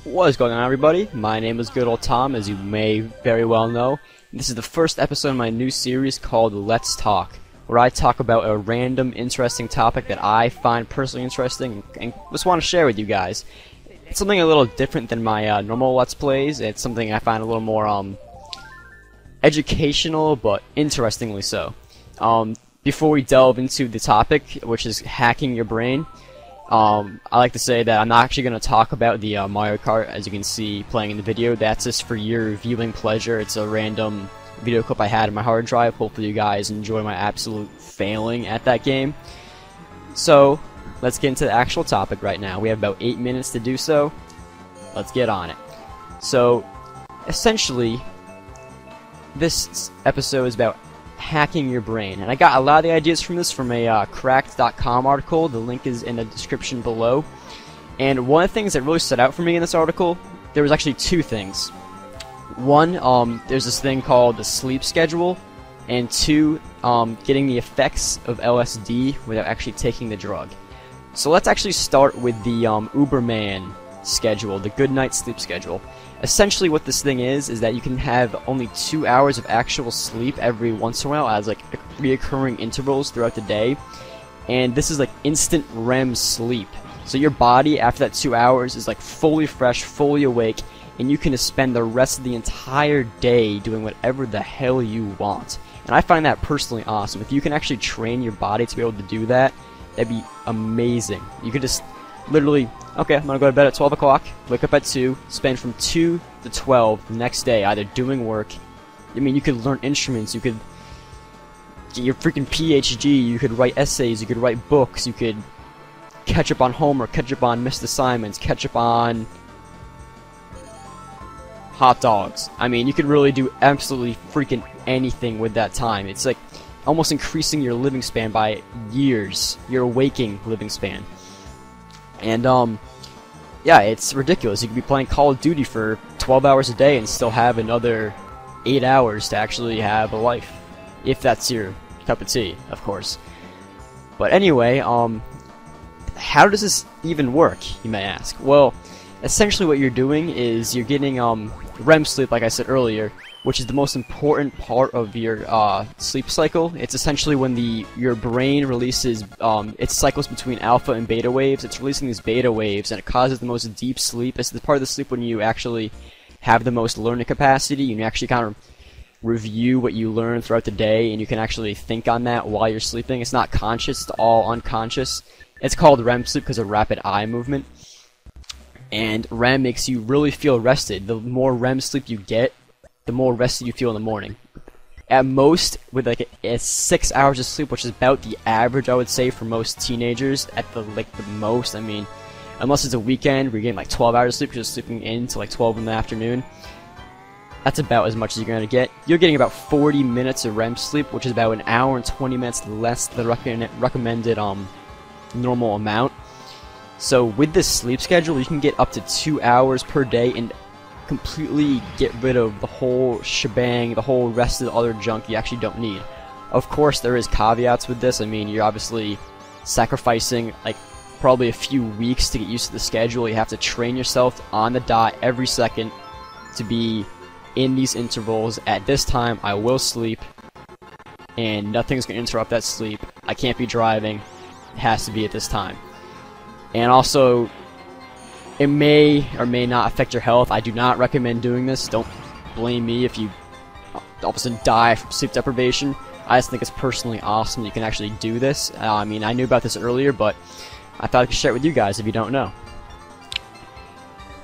What is going on, everybody? My name is GoodOleTom, as you may very well know. This is the first episode of my new series called Let's Talk, where I talk about a random, interesting topic that I find personally interesting and just want to share with you guys. It's something a little different than my normal Let's Plays. It's something I find a little more educational, but interestingly so. Before we delve into the topic, which is hacking your brain, I like to say that I'm not actually going to talk about the Mario Kart, as you can see playing in the video. That's just for your viewing pleasure. It's a random video clip I had in my hard drive. Hopefully you guys enjoy my absolute failing at that game. So, let's get into the actual topic right now. We have about 8 minutes to do so. Let's get on it. So, essentially, this episode is about hacking your brain, and I got a lot of the ideas from this from a cracked.com article. The link is in the description below. And one of the things that really stood out for me in this article, there was actually two things. One, there's this thing called the sleep schedule, and two, getting the effects of LSD without actually taking the drug. So let's actually start with the Uberman schedule, the good night sleep schedule. Essentially what this thing is that you can have only 2 hours of actual sleep every once in a while as like reoccurring intervals throughout the day, and this is like instant REM sleep. So your body after that 2 hours is like fully fresh, fully awake, and you can just spend the rest of the entire day doing whatever the hell you want. And I find that personally awesome. If you can actually train your body to be able to do that, that'd be amazing. You could just literally, okay, I'm gonna go to bed at 12 o'clock, wake up at 2, spend from 2 to 12 the next day either doing work. I mean, you could learn instruments, you could get your freaking PhD, you could write essays, you could write books, you could catch up on homework, catch up on missed assignments, catch up on hot dogs. I mean, you could really do absolutely freaking anything with that time. It's like almost increasing your living span by years, your waking living span. And, yeah, it's ridiculous. You could be playing Call of Duty for 12 hours a day and still have another 8 hours to actually have a life. If that's your cup of tea, of course. But anyway, how does this even work, you may ask? Well, essentially what you're doing is you're getting, REM sleep, like I said earlier, which is the most important part of your sleep cycle. It's essentially when your brain releases its cycles between alpha and beta waves. It's releasing these beta waves, and it causes the most deep sleep. It's the part of the sleep when you actually have the most learning capacity, and you actually kind of review what you learn throughout the day, and you can actually think on that while you're sleeping. It's not conscious, it's all unconscious. It's called REM sleep because of rapid eye movement. And REM makes you really feel rested. The more REM sleep you get, the more rested you feel in the morning. At most, with like a 6 hours of sleep, which is about the average, I would say, for most teenagers, at the most, I mean, unless it's a weekend where you're getting like 12 hours of sleep, you're just sleeping in till like 12 in the afternoon, that's about as much as you're going to get. You're getting about 40 minutes of REM sleep, which is about an hour and 20 minutes less than the recommended normal amount. So with this sleep schedule, you can get up to 2 hours per day and completely get rid of the whole shebang, the whole rest of the other junk you actually don't need. Of course, there is caveats with this. I mean, you're obviously sacrificing like probably a few weeks to get used to the schedule. You have to train yourself on the dot every second to be in these intervals. At this time, I will sleep, and nothing's going to interrupt that sleep. I can't be driving. It has to be at this time. And also, it may or may not affect your health. I do not recommend doing this. Don't blame me if you all of a sudden die from sleep deprivation. I just think it's personally awesome that you can actually do this. I mean, I knew about this earlier, but I thought I could share it with you guys if you don't know.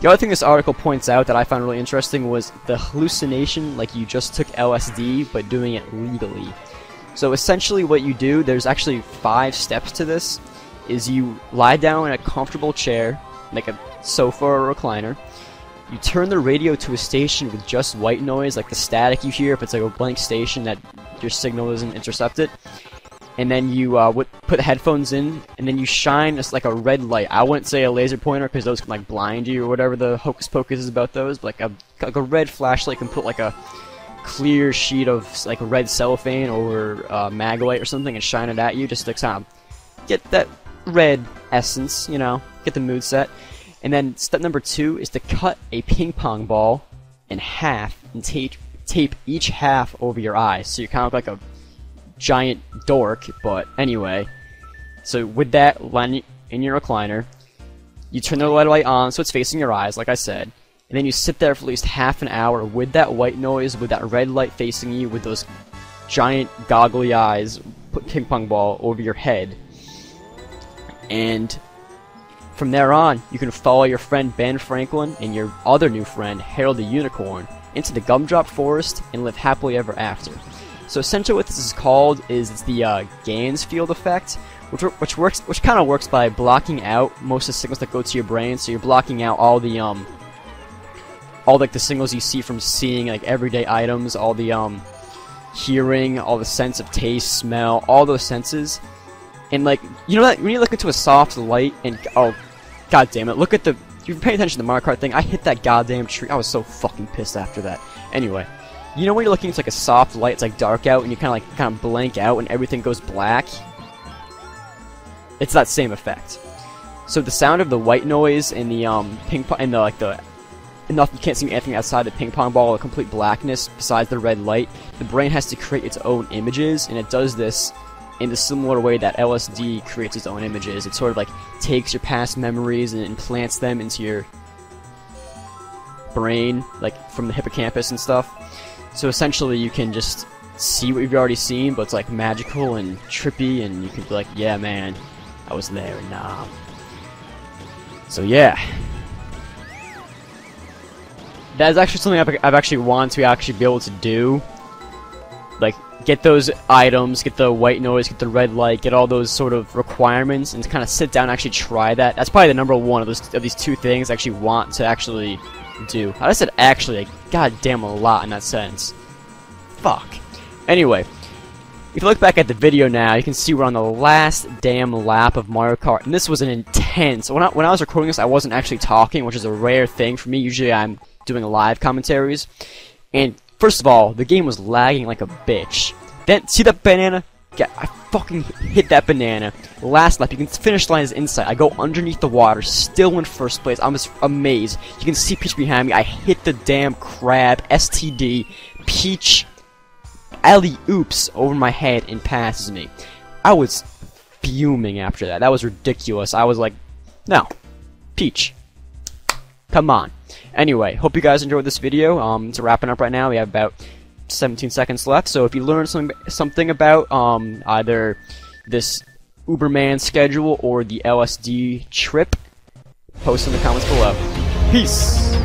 The other thing this article points out that I found really interesting was the hallucination, like you just took LSD, but doing it legally. So essentially what you do, there's actually 5 steps to this, is you lie down in a comfortable chair, like a sofa or recliner. You turn the radio to a station with just white noise, like the static you hear if it's like a blank station that your signal isn't intercepted. And then you put the headphones in, and then you shine just like a red light. I wouldn't say a laser pointer because those can like blind you or whatever the hocus pocus is about those. But like a red flashlight can put like a clear sheet of like red cellophane or mag light or something and shine it at you just to kind of get that red essence, you know, get the mood set. And then step number 2 is to cut a ping pong ball in half and tape each half over your eyes. So you're kind of like a giant dork, but anyway. So with that, lying in your recliner, you turn the light on so it's facing your eyes, like I said. And then you sit there for at least half an hour with that white noise, with that red light facing you, with those giant goggly eyes, put ping pong ball over your head. And from there on, you can follow your friend Ben Franklin and your other new friend, Harold the Unicorn, into the Gumdrop Forest and live happily ever after. So essentially what this is called is it's the Gansfield effect, which kind of works by blocking out most of the signals that go to your brain. So you're blocking out all the like the signals you see from seeing like everyday items, all the hearing, all the sense of taste, smell, all those senses. And like, you know that when you look into a soft light and oh god damn it, look at the, you're paying attention to the Mario Kart thing, I hit that goddamn tree. I was so fucking pissed after that. Anyway, you know when you're looking into like a soft light, it's like dark out and you kind of blank out and everything goes black? It's that same effect. So the sound of the white noise and the ping pong and you can't see anything outside the ping pong ball, or complete blackness besides the red light. The brain has to create its own images, and it does this in the similar way that LSD creates its own images. It sort of like takes your past memories and implants them into your brain, like from the hippocampus and stuff. So essentially you can just see what you've already seen, but it's like magical and trippy, and you can be like, yeah man, I was there and nah. So yeah. That is actually something I've actually wanted to actually be able to do. Like, get those items, get the white noise, get the red light, get all those sort of requirements, and kind of sit down and actually try that. That's probably the number one of these two things I actually want to actually do. I said actually, like, goddamn a lot in that sense. Fuck. Anyway, if you look back at the video now, you can see we're on the last damn lap of Mario Kart, and this was an intense. When I was recording this, I wasn't actually talking, which is a rare thing for me. Usually I'm doing live commentaries, and first of all, the game was lagging like a bitch. Then, see that banana? Yeah, I fucking hit that banana. Last lap, you can finish line is inside. I go underneath the water, still in first place. I'm just amazed. You can see Peach behind me. I hit the damn crab, STD. Peach alley-oops over my head and passes me. I was fuming after that. That was ridiculous. I was like, no, Peach, come on. Anyway, hope you guys enjoyed this video. It's wrapping up right now. We have about 17 seconds left. So if you learned something about either this Uberman schedule or the LSD trip, post in the comments below. Peace!